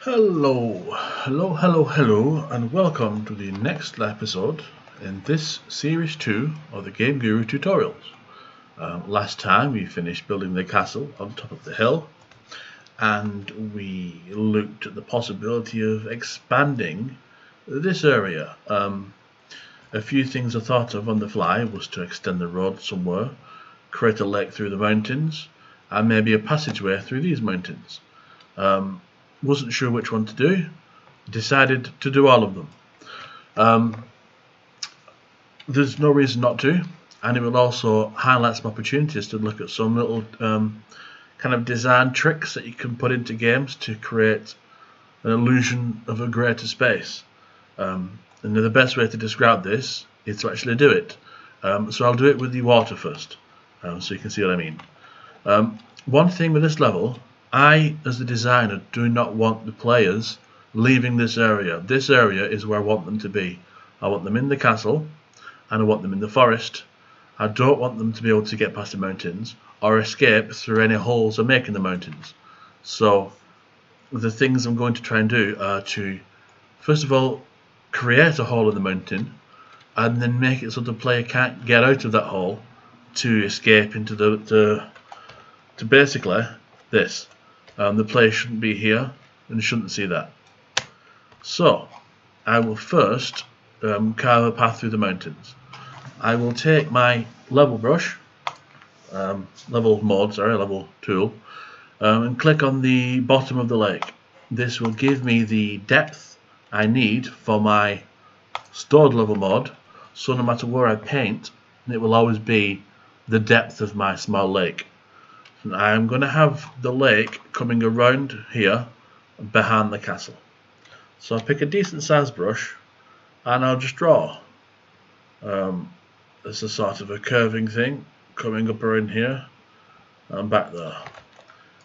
Hello, and welcome to the next episode in this series 2 of the GameGuru tutorials. Last time we finished building the castle on top of the hill, and we looked at the possibility of expanding this area. A few things I thought of on the fly was to extend the road somewhere, create a lake through the mountains, and maybe a passageway through these mountains. Wasn't sure which one to do, decided to do all of them. There's no reason not to, and it will also highlight some opportunities to look at some little kind of design tricks that you can put into games to create an illusion of a greater space. And the best way to describe this is to actually do it. So I'll do it with the water first, so you can see what I mean. One thing with this level, I, as the designer, do not want the players leaving this area. This area is where I want them to be. I want them in the castle, and I want them in the forest. I don't want them to be able to get past the mountains or escape through any holes I make in the mountains. So the things I'm going to try and do are to, first of all, create a hole in the mountain, and then make it so the player can't get out of that hole to escape into to basically this. The player shouldn't be here and shouldn't see that. So I will first carve a path through the mountains. I will take my level brush, level tool, and click on the bottom of the lake. This will give me the depth I need for my stored level mode, so no matter where I paint, it will always be the depth of my small lake. I'm going to have the lake coming around here behind the castle. So I'll pick a decent sized brush and I'll just draw. It's a sort of a curving thing coming up around here and back there.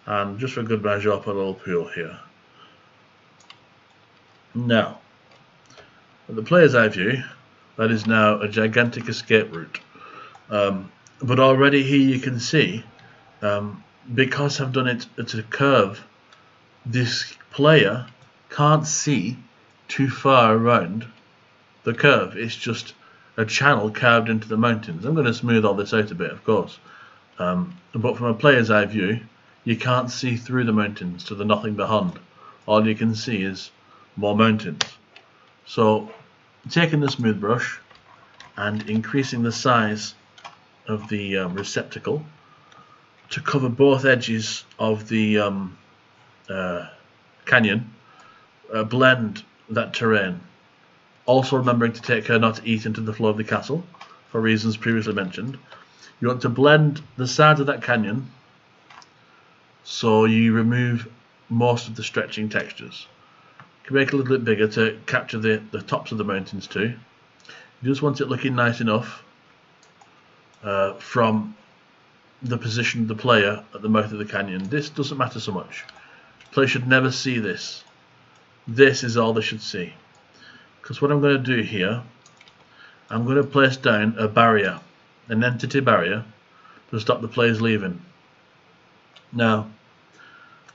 And just for good measure, I'll put a little pool here. Now, at the player's eye view, that is now a gigantic escape route. But already here you can see, because I've done it at a curve, this player can't see too far around the curve. It's just a channel carved into the mountains. I'm going to smooth all this out a bit, of course, but from a player's eye view, you can't see through the mountains to the nothing beyond. All you can see is more mountains. So taking the smooth brush and increasing the size of the receptacle to cover both edges of the canyon, blend that terrain. Also remembering to take care not to eat into the flow of the castle, for reasons previously mentioned. You want to blend the sides of that canyon so you remove most of the stretching textures. You can make it a little bit bigger to capture the tops of the mountains too. You just want it looking nice enough from the position of the player at the mouth of the canyon. This doesn't matter so much. The player should never see this. This is all they should see. Because what I'm going to do here, I'm going to place down a barrier, an entity barrier, to stop the players leaving. Now,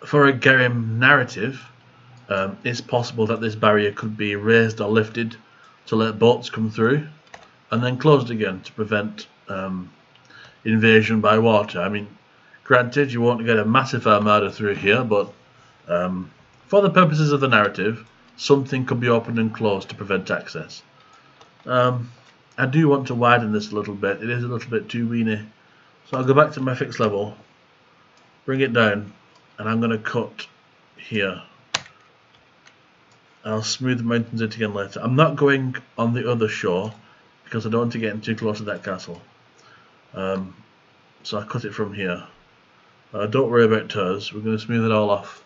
for a game narrative, it's possible that this barrier could be raised or lifted to let boats come through, and then closed again to prevent invasion by water. I mean, granted, you won't get a massive armada through here, but for the purposes of the narrative, something could be opened and closed to prevent access. I do want to widen this a little bit. It is a little bit too weeny. So I'll go back to my fixed level, bring it down, and I'm going to cut here. I'll smooth the mountains out again later. I'm not going on the other shore because I don't want to get in too close to that castle. So I cut it from here. Don't worry about toes. We're going to smooth it all off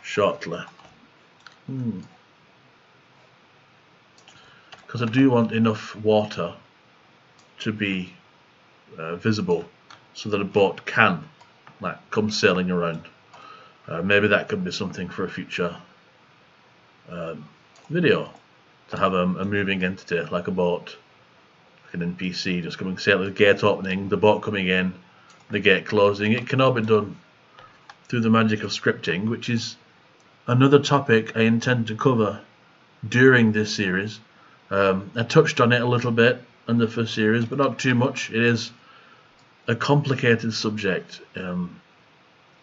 shortly. Because I do want enough water to be visible so that a boat can come sailing around. Maybe that could be something for a future video, to have a moving entity like a boat, like an NPC just coming sailing, the gate opening, the boat coming in, the gate closing. It can all be done through the magic of scripting, which is another topic I intend to cover during this series. I touched on it a little bit in the first series, but not too much. It is a complicated subject.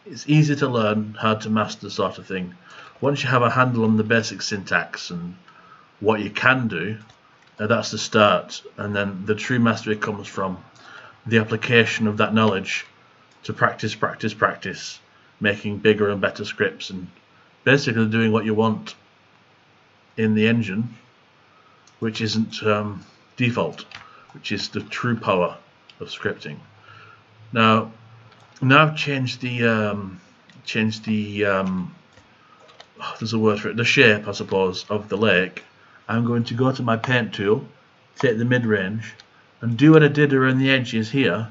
It's easy to learn how to master sort of thing. Once you have a handle on the basic syntax and what you can do, that's the start, and then the true mastery comes from the application of that knowledge to practice, making bigger and better scripts and basically doing what you want in the engine, which isn't default, which is the true power of scripting. Now I've changed the there's a word for it, the shape, I suppose, of the lake. I'm going to go to my paint tool, take the mid-range, and do what I did around the edges here,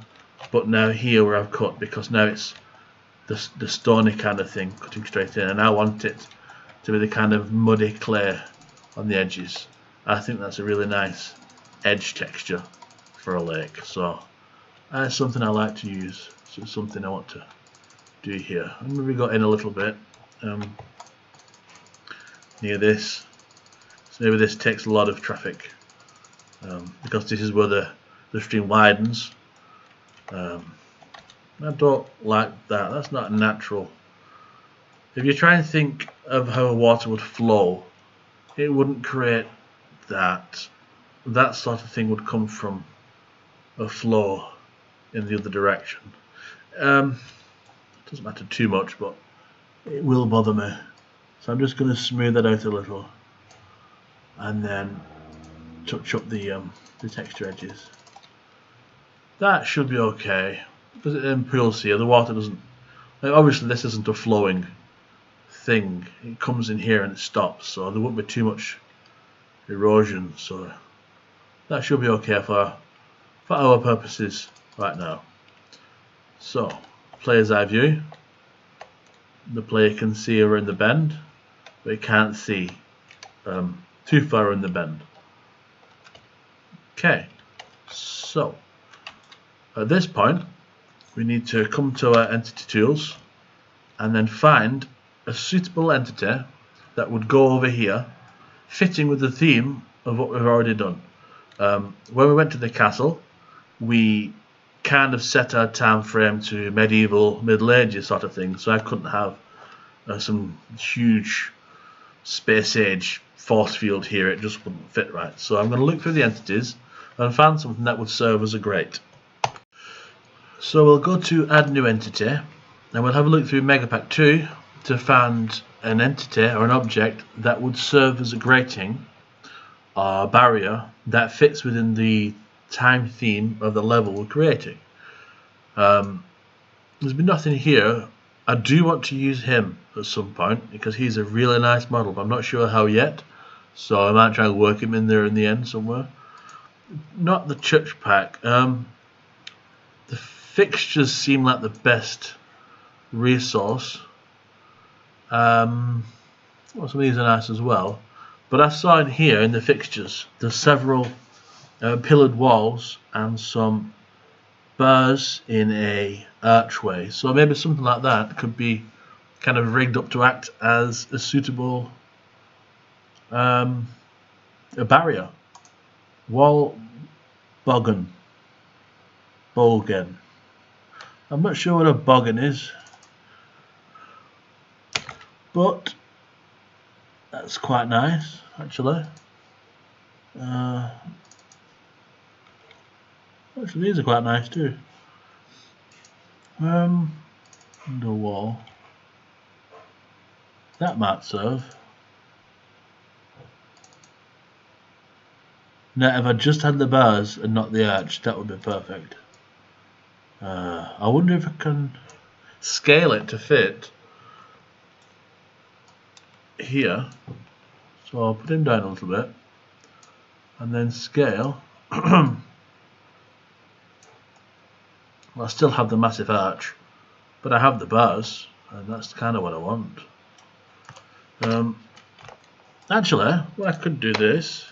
but now here where I've cut, because now it's the stony kind of thing cutting straight in, and I want it to be the kind of muddy clay on the edges. I think that's a really nice edge texture for a lake, so that's something I like to use. So it's something I want to do here. I'm going to go in a little bit near this. So maybe this takes a lot of traffic because this is where the stream widens. I don't like that. That's not natural. If you try and think of how water would flow, it wouldn't create that. That sort of thing would come from a flow in the other direction. It doesn't matter too much, but it will bother me. So I'm just going to smooth that out a little and then touch up the texture edges. That should be okay. Because in pools here, the water doesn't... Like, obviously this isn't a flowing thing. It comes in here and it stops, so there won't be too much erosion. So that should be okay for our purposes right now. So, player's eye view. The player can see around the bend, but he can't see too far in the bend. Okay, so at this point we need to come to our entity tools and then find a suitable entity that would go over here, fitting with the theme of what we've already done. When we went to the castle, we kind of set our time frame to medieval, Middle Ages sort of thing, so I couldn't have some huge space age force field here. It just wouldn't fit right. So I'm going to look through the entities and find something that would serve as a grate. So we'll go to add new entity and we'll have a look through Megapack 2 to find an entity or an object that would serve as a grating or barrier that fits within the time theme of the level we're creating. There's been nothing here. I do want to use him at some point because he's a really nice model, but I'm not sure how yet, so I might try and work him in there in the end somewhere. Not the church pack. The fixtures seem like the best resource. Well, some of these are nice as well, but I saw in here in the fixtures there's several pillared walls and some bars in a archway, so maybe something like that could be kind of rigged up to act as a suitable a barrier. Wall bogan. I'm not sure what a bogan is, but that's quite nice actually. Actually, these are quite nice too. The wall. That might serve. Now, if I just had the bars and not the arch, that would be perfect. I wonder if I can scale it to fit here. So I'll put him down a little bit and then scale. I still have the massive arch, but I have the bars, and that's kind of what I want. Actually, what I could do this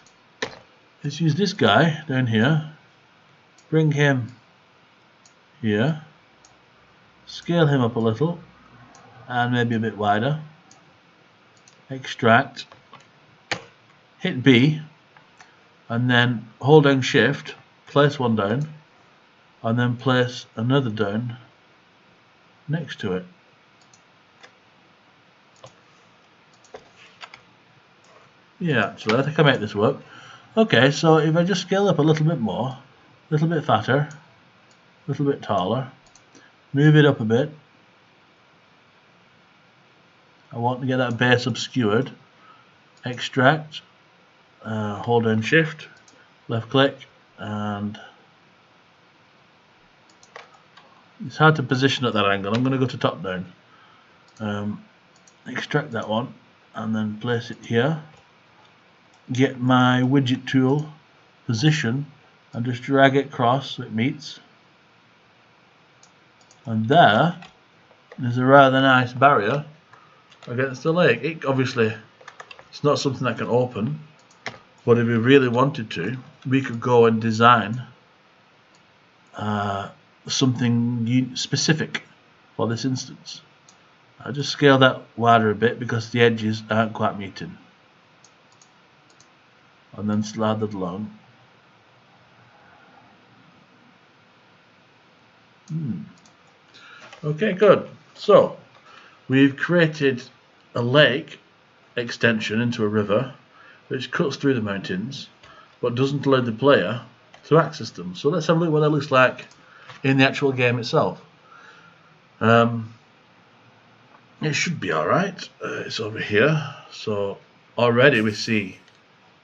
is use this guy down here, bring him here, scale him up a little, and maybe a bit wider, extract, hit B, and then hold down shift, place one down, and then place another down next to it. Yeah, actually, I think I make this work. Okay, so if I just scale up a little bit more, a little bit fatter, a little bit taller, move it up a bit. I want to get that base obscured. Extract, hold down shift, left click, and it's hard to position at that angle. I'm going to go to top down. Extract that one and then place it here. Get my widget tool, position, and just drag it across so it meets. And there's a rather nice barrier against the lake. It obviously, it's not something that can open, but if we really wanted to, we could go and design something specific for this instance. I'll just scale that wider a bit because the edges aren't quite meeting, and then slide that along. Okay, good. So we've created a lake extension into a river which cuts through the mountains but doesn't allow the player to access them. So let's have a look at what that looks like in the actual game itself. It should be alright. It's over here. So already we see,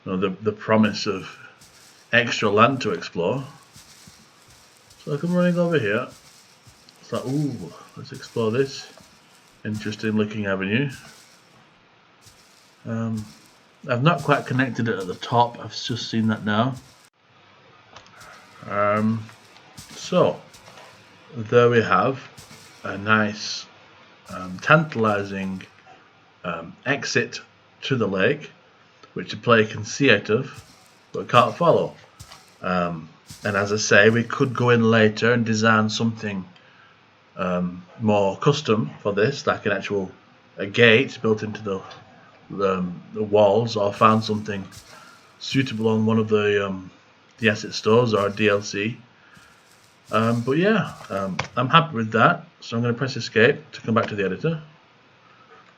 you know, the promise of extra land to explore. So I come running over here. It's like, ooh, let's explore this interesting looking avenue. I've not quite connected it at the top, I've just seen that now. So there we have a nice tantalizing exit to the lake, which the player can see out of but can't follow. And as I say, we could go in later and design something more custom for this, like a gate built into the walls, or found something suitable on one of the asset stores or DLC. But yeah, I'm happy with that, so I'm going to press escape to come back to the editor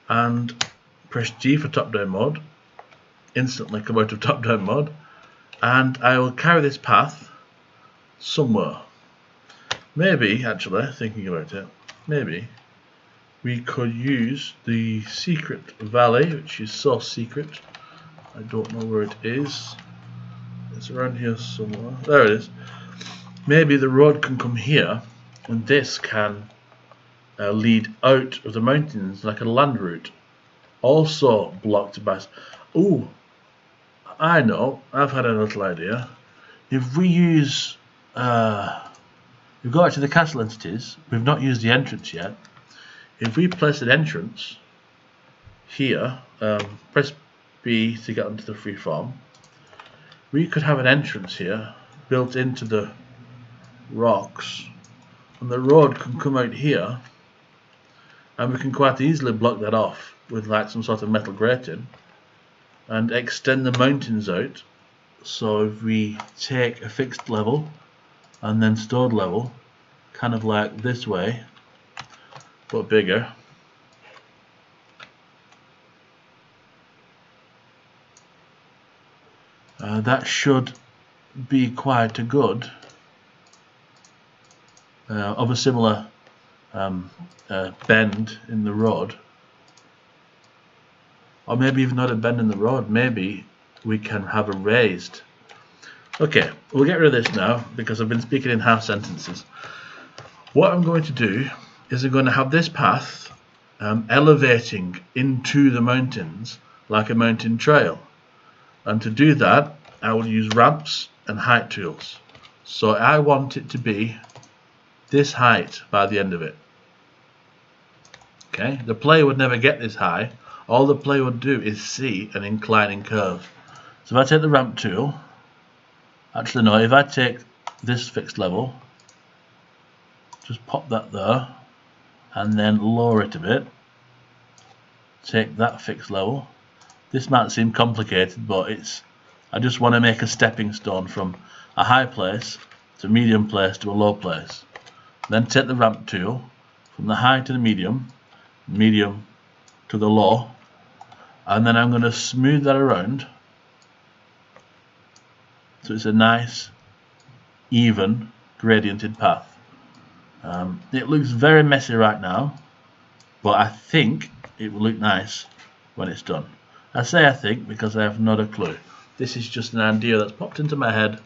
and press G for top down mode. Instantly come out of top down mode, and I will carry this path somewhere. Maybe, actually, thinking about it, maybe we could use the secret valley, which is so secret. I don't know where it is. It's around here somewhere. There it is. Maybe the road can come here, and this can lead out of the mountains like a land route. Also blocked by... Ooh, I know. I've had a little idea. If we use... we've got to the castle entities. We've not used the entrance yet. If we place an entrance here, press B to get onto the freeform, we could have an entrance here built into the rocks, and the road can come out here, and we can quite easily block that off with like some sort of metal grating and extend the mountains out. So if we take a fixed level and then stored level, kind of like this way but bigger, that should be quite a good of a similar bend in the road, or maybe even not a bend in the road, maybe we can have a raised. Okay, we'll get rid of this now because I've been speaking in half sentences. What I'm going to do is I'm going to have this path elevating into the mountains like a mountain trail, and to do that I will use ramps and height tools. So I want it to be this height by the end of it. Okay, the player would never get this high. All the player would do is see an inclining curve. So if I take the ramp tool, actually no, if I take this fixed level, just pop that there and then lower it a bit, take that fixed level This might seem complicated, but I just want to make a stepping stone from a high place to a medium place to a low place. Then take the ramp tool from the high to the medium to the low, and then I'm going to smooth that around so it's a nice even gradiented path. It looks very messy right now, but I think it will look nice when it's done. I say I think because I have not a clue. This is just an idea that's popped into my head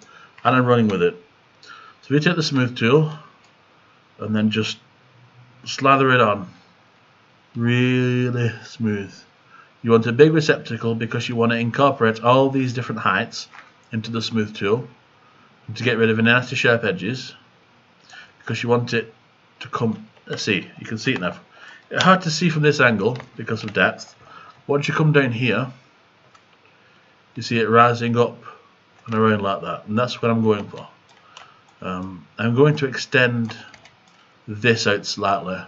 and I'm running with it. So we take the smooth tool and then just slather it on really smooth. You want a big receptacle because you want to incorporate all these different heights into the smooth tool and to get rid of any nasty sharp edges, because you want it to come, let's see, you can see it now. It's hard to see from this angle because of depth. Once you come down here, you see it rising up and around like that, and that's what I'm going for. I'm going to extend this out slightly,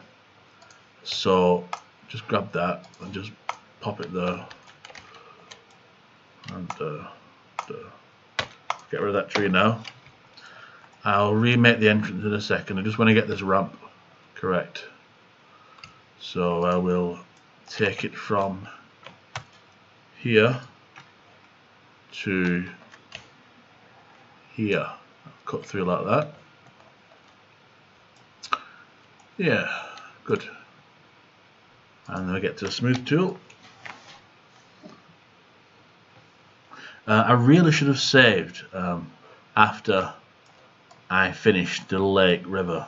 so just grab that and just pop it there, and get rid of that tree now. I'll remake the entrance in a second. I just want to get this ramp correct, so I will take it from here to here, cut through like that. Yeah, good. And then I get to the smooth tool. I really should have saved after I finished the lake river,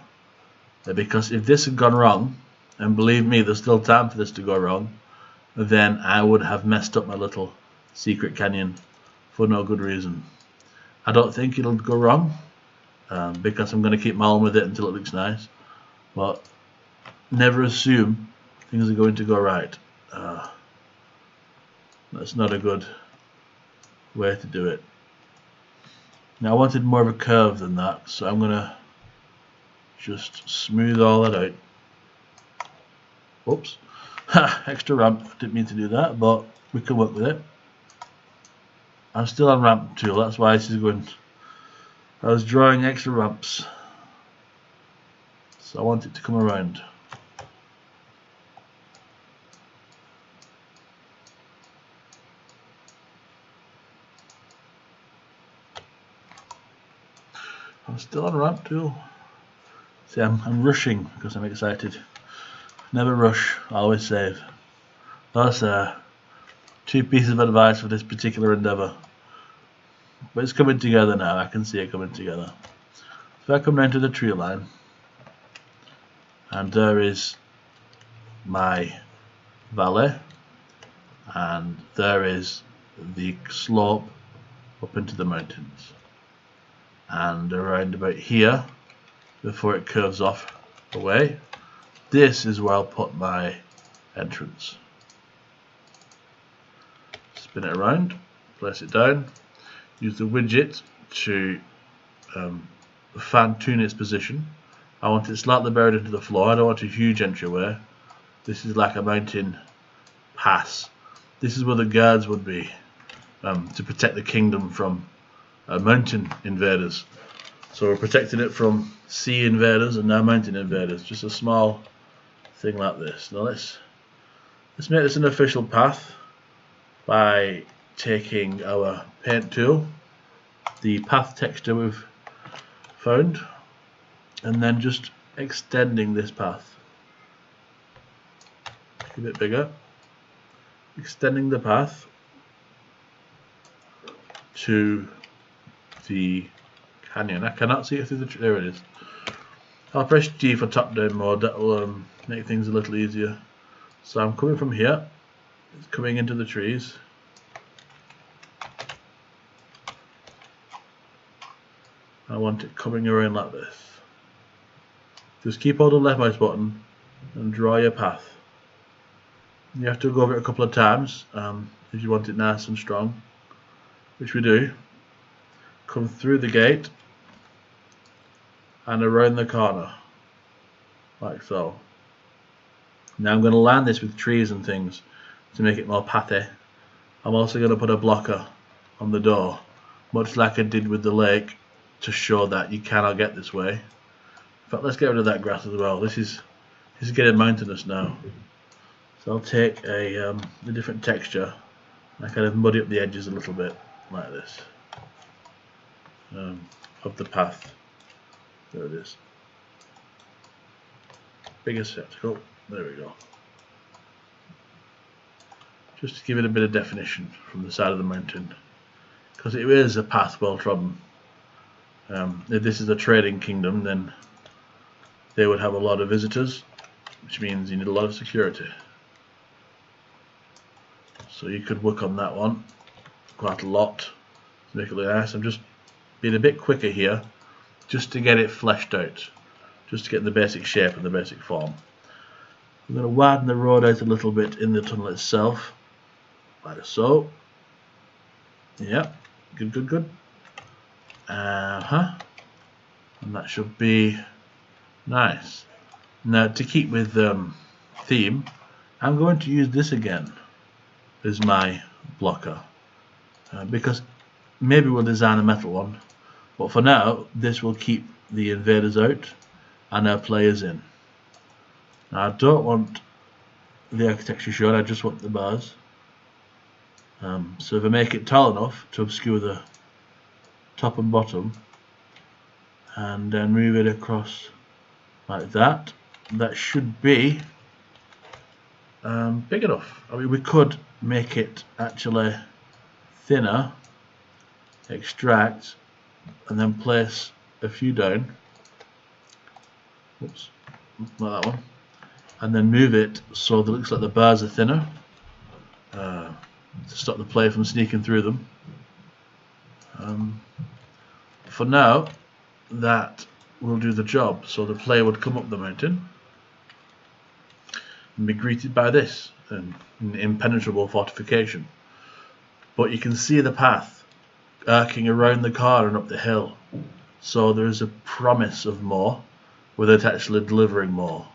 because if this had gone wrong, and believe me, there's still time for this to go wrong, then I would have messed up my little secret canyon for no good reason. I don't think it'll go wrong, because I'm going to keep mauling with it until it looks nice, but never assume things are going to go right. That's not a good way to do it. Now I wanted more of a curve than that, so I'm going to just smooth all that out. Whoops. Extra ramp, didn't mean to do that, but we can work with it. I'm still on ramp tool, that's why this is going. I was drawing extra ramps, so I want it to come around. I'm still on ramp tool. See, I'm rushing because I'm excited. Never rush, always save. That's 2 pieces of advice for this particular endeavour. But it's coming together now, I can see it coming together. So I come down to the tree line, and there is my valley, and there is the slope up into the mountains. And around about here, before it curves off away, this is where I'll put my entrance. Spin it around, place it down, use the widget to fan tune its position. I want it slightly buried into the floor, I don't want a huge entryway. This is like a mountain pass. This is where the guards would be, to protect the kingdom from mountain invaders. So we're protecting it from sea invaders and now mountain invaders. Just a small thing like this. Now let's make this an official path by taking our paint tool, the path texture we've found, and then just extending this path. A bit bigger. Extending the path to the canyon. I cannot see it through the tree. There it is. I'll press G for top down mode. That will make things a little easier. So I'm coming from here. It's coming into the trees. I want it coming around like this. Just keep holding the left mouse button and draw your path. You have to go over it a couple of times if you want it nice and strong, which we do. Come through the gate and around the corner, like so. Now I'm going to line this with trees and things to make it more pathy, I'm also going to put a blocker on the door, much like I did with the lake, to show that you cannot get this way. In fact, let's get rid of that grass as well. This is getting mountainous now. So I'll take a different texture. I kind of muddy up the edges a little bit, like this, of the path. There it is. Bigger circle. There we go. Just to give it a bit of definition from the side of the mountain, because it is a path well trodden. If this is a trading kingdom, then they would have a lot of visitors, which means you need a lot of security. So you could work on that one quite a lot to make it look nice. I'm just being a bit quicker here, just to get it fleshed out, just to get the basic shape and the basic form. I'm going to widen the road out a little bit in the tunnel itself, like so. Yep, good. And that should be nice. Now, to keep with theme, I'm going to use this again as my blocker, because maybe we'll design a metal one, but for now this will keep the invaders out and our players in. Now, I don't want the architecture shown, I just want the bars. So if I make it tall enough to obscure the top and bottom, and then move it across like that, that should be big enough. I mean, we could make it actually thinner, extract, and then place a few down. Oops, not that one. And then move it so that it looks like the bars are thinner, to stop the player from sneaking through them. For now, that will do the job. So the player would come up the mountain and be greeted by this, an impenetrable fortification. But you can see the path arcing around the car and up the hill. So there is a promise of more, without actually delivering more.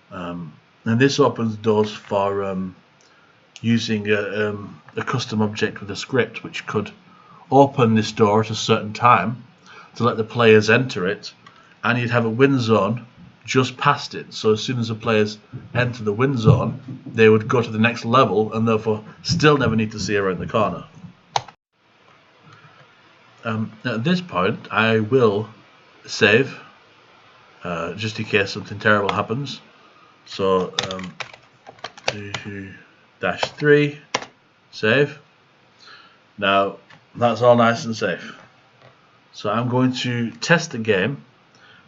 And this opens doors for using a custom object with a script, which could open this door at a certain time to let the players enter it, and you'd have a win zone just past it. So as soon as the players enter the win zone, they would go to the next level and therefore still never need to see around the corner. At this point, I will save, just in case something terrible happens. So 2-3, save. Now that's all nice and safe. So I'm going to test the game,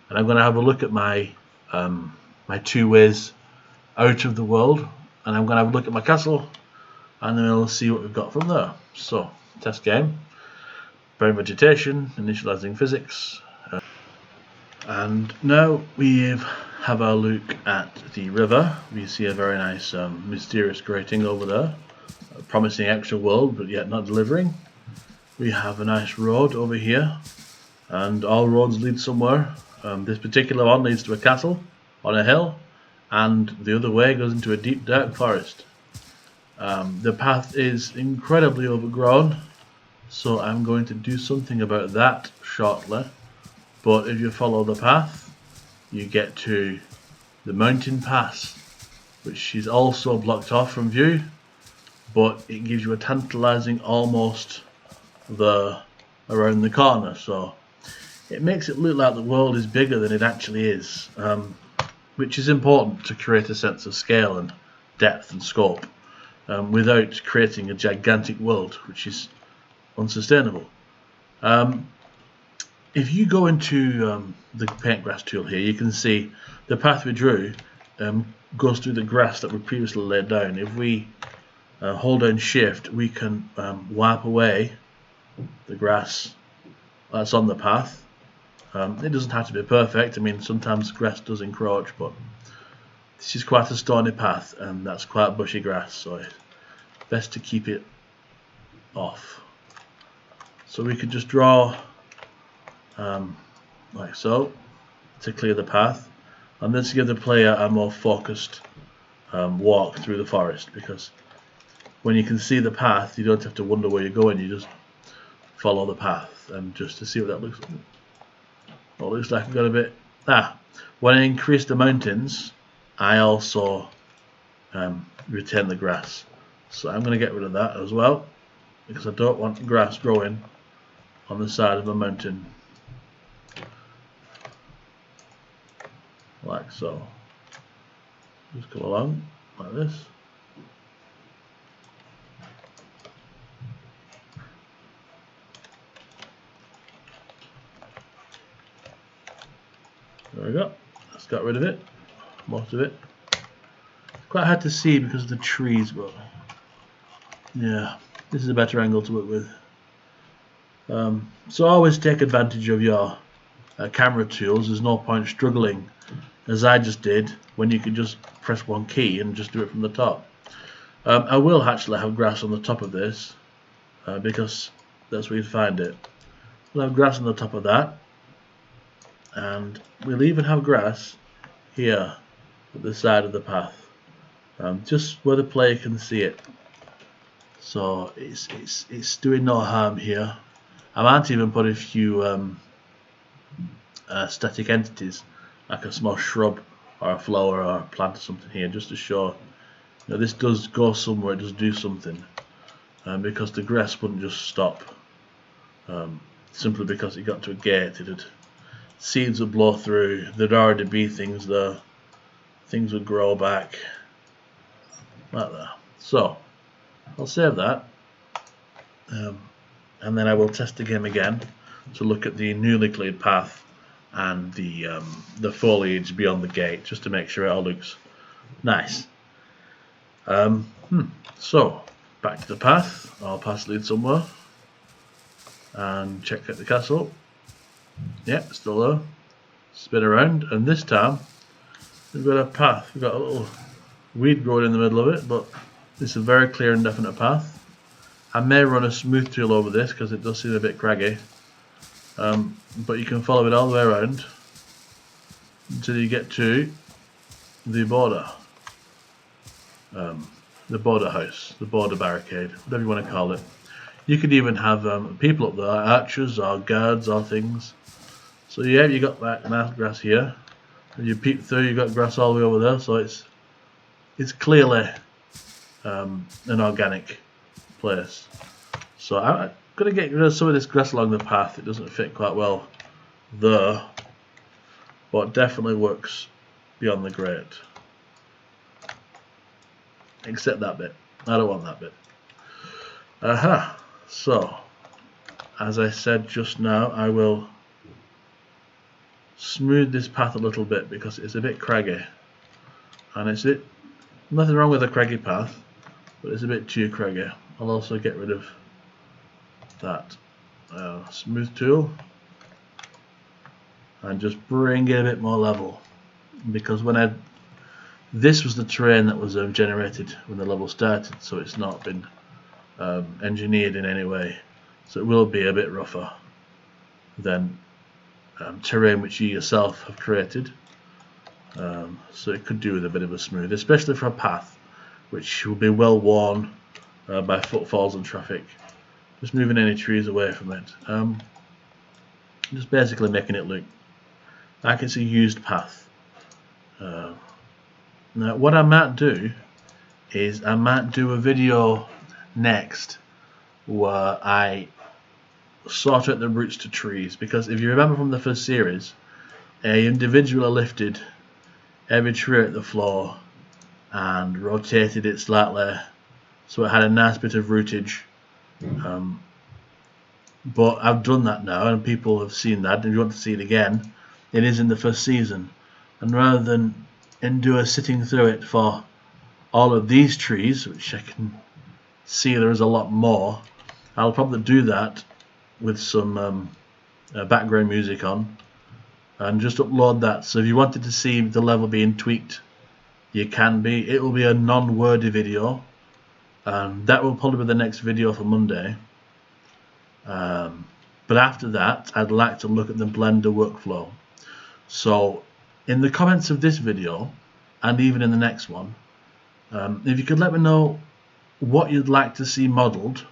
and I'm going to have a look at my my 2 ways out of the world, and I'm going to have a look at my castle, and then we'll see what we've got from there. So, test game, brown vegetation, initializing physics, and now we have our look at the river. We see a very nice mysterious grating over there, a promising extra world but yet not delivering. We have a nice road over here, and all roads lead somewhere. This particular one leads to a castle on a hill, and the other way goes into a deep dark forest. The path is incredibly overgrown, so I'm going to do something about that shortly. But if you follow the path, you get to the mountain pass, which is also blocked off from view, but it gives you a tantalizing almost around the corner. So it makes it look like the world is bigger than it actually is, which is important to create a sense of scale and depth and scope, without creating a gigantic world, which is unsustainable. If you go into the paintgrass tool here, you can see the path we drew goes through the grass that we previously laid down. If we hold down shift, we can wipe away the grass that's on the path. It doesn't have to be perfect. I mean, sometimes grass does encroach, but this is quite a stony path, and that's quite bushy grass, so it's best to keep it off. So we could just draw like so to clear the path, and then to give the player a more focused walk through the forest, because when you can see the path, you don't have to wonder where you're going. You just follow the path, and just to see what that looks like. Well, it looks like I've got a bit. When I increase the mountains, I also retain the grass. So I'm going to get rid of that as well, because I don't want grass growing on the side of a mountain. Like so. Just come along like this. There we go. Let's get rid of it. Most of it. Quite hard to see because of the trees, but yeah, this is a better angle to work with. So always take advantage of your camera tools. There's no point struggling, as I just did, when you could just press one key and just do it from the top. I will actually have grass on the top of this, because that's where you'd find it. We'll have grass on the top of that, and we'll even have grass here at the side of the path, just where the player can see it. So it's doing no harm here. I might even put a few static entities, like a small shrub or a flower or a plant or something here, just to show, you know, this does go somewhere, it does do something, because the grass wouldn't just stop simply because it got to a gate. Seeds would blow through, there'd already be things there, things would grow back like that. So I'll save that, and then I will test the game again to look at the newly cleared path and the foliage beyond the gate, just to make sure it all looks nice. So back to the path. Our path leads somewhere, and check out the castle. Yeah, still there. Spin around, and this time we've got a path. We've got a little weed growing in the middle of it, but it's a very clear and definite path. I may run a smooth tool over this because it does seem a bit craggy, but you can follow it all the way around until you get to the border, house, the border barricade, whatever you want to call it. You could even have people up there, archers or guards or things. So yeah, you got that nice grass here, and you peep through, you got grass all the way over there. So it's clearly an organic place. So I'm going to get rid of some of this grass along the path. It doesn't fit quite well there, but definitely works beyond the grate. Except that bit. I don't want that bit. So, as I said just now, I will smooth this path a little bit because it's a bit craggy, and nothing wrong with a craggy path, but it's a bit too craggy. I'll also get rid of that smooth tool and just bring it a bit more level, because this was the terrain that was generated when the level started, so it's not been engineered in any way, so it will be a bit rougher than terrain which you yourself have created, so it could do with a bit of a smooth, especially for a path which will be well worn by footfalls and traffic. Just moving any trees away from it, just basically making it look like it's a used path. Now what I might do is I might do a video next where I sort out the roots to trees, because if you remember from the first series, I individually lifted every tree at the floor and rotated it slightly so it had a nice bit of rootage, but I've done that now and people have seen that, and if you want to see it again, it is in the first season, and rather than endure sitting through it for all of these trees, which I can see there is a lot more, I'll probably do that with some background music on and just upload that. So if you wanted to see the level being tweaked, you can be. It will be a non-wordy video, and that will probably be the next video for Monday. But after that, I'd like to look at the Blender workflow. So in the comments of this video and even in the next one, if you could let me know what you'd like to see modelled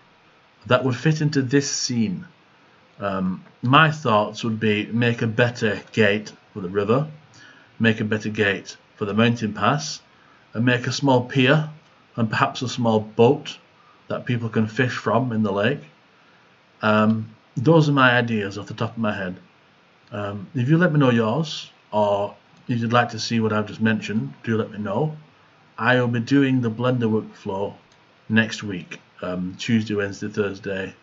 that would fit into this scene. My thoughts would be make a better gate for the river, make a better gate for the mountain pass, and make a small pier and perhaps a small boat that people can fish from in the lake. Those are my ideas off the top of my head. If you let me know yours, or if you'd like to see what I've just mentioned, do let me know. I will be doing the Blender workflow next week, Tuesday, Wednesday, Thursday,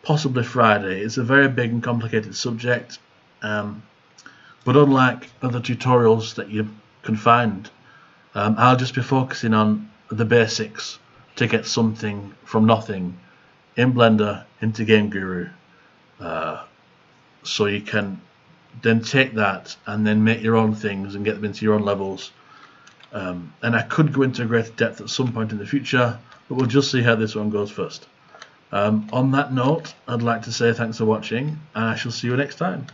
possibly Friday. It's a very big and complicated subject, but unlike other tutorials that you can find, I'll just be focusing on the basics to get something from nothing in Blender into GameGuru, so you can then take that and then make your own things and get them into your own levels. And I could go into greater depth at some point in the future, but we'll just see how this one goes first. On that note, I'd like to say thanks for watching, and I shall see you next time.